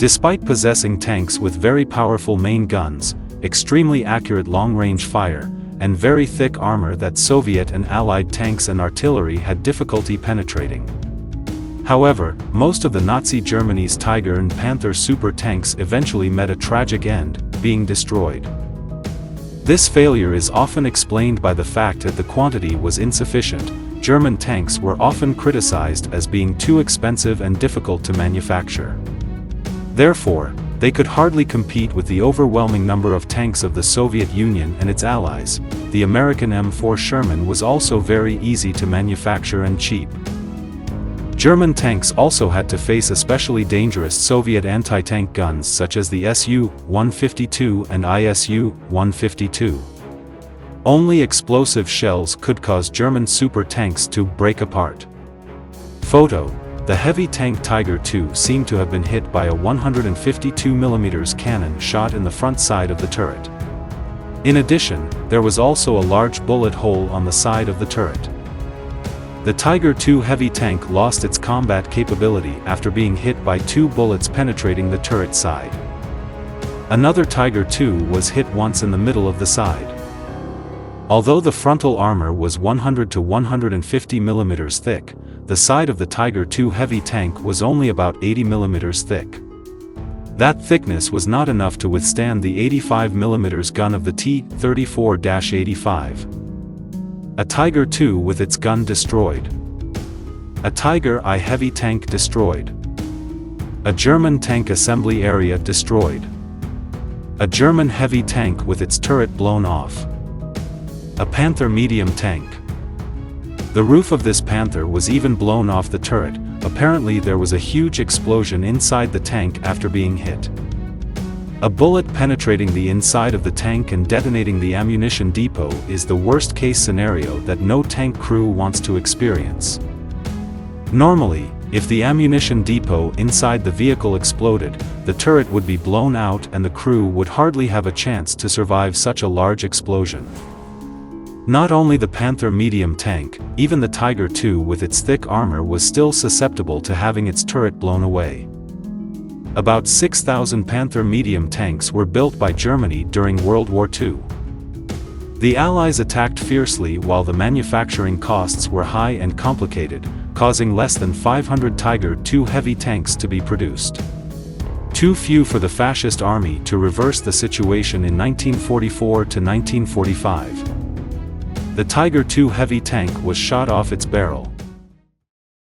Despite possessing tanks with very powerful main guns, extremely accurate long-range fire, and very thick armor that Soviet and Allied tanks and artillery had difficulty penetrating. However, most of the Nazi Germany's Tiger and Panther super tanks eventually met a tragic end, being destroyed. This failure is often explained by the fact that the quantity was insufficient. German tanks were often criticized as being too expensive and difficult to manufacture. Therefore, they could hardly compete with the overwhelming number of tanks of the Soviet Union and its allies. The American M4 Sherman was also very easy to manufacture and cheap. German tanks also had to face especially dangerous Soviet anti-tank guns such as the Su-152 and ISU-152. Only explosive shells could cause German super tanks to break apart. Photo: the heavy tank Tiger II seemed to have been hit by a 152mm cannon shot in the front side of the turret. In addition, there was also a large bullet hole on the side of the turret. The Tiger II heavy tank lost its combat capability after being hit by 2 bullets penetrating the turret side. Another Tiger II was hit once in the middle of the side. Although the frontal armor was 100 to 150mm thick, the side of the Tiger II heavy tank was only about 80mm thick. That thickness was not enough to withstand the 85mm gun of the T-34-85. A Tiger II with its gun destroyed. A Tiger I heavy tank destroyed. A German tank assembly area destroyed. A German heavy tank with its turret blown off. A Panther medium tank. The roof of this Panther was even blown off the turret. Apparently there was a huge explosion inside the tank after being hit. A bullet penetrating the inside of the tank and detonating the ammunition depot is the worst-case scenario that no tank crew wants to experience. Normally, if the ammunition depot inside the vehicle exploded, the turret would be blown out and the crew would hardly have a chance to survive such a large explosion. Not only the Panther medium tank, even the Tiger II with its thick armor was still susceptible to having its turret blown away. About 6,000 Panther medium tanks were built by Germany during World War II. The Allies attacked fiercely while the manufacturing costs were high and complicated, causing less than 500 Tiger II heavy tanks to be produced. Too few for the fascist army to reverse the situation in 1944 to 1945. The Tiger II heavy tank was shot off its barrel.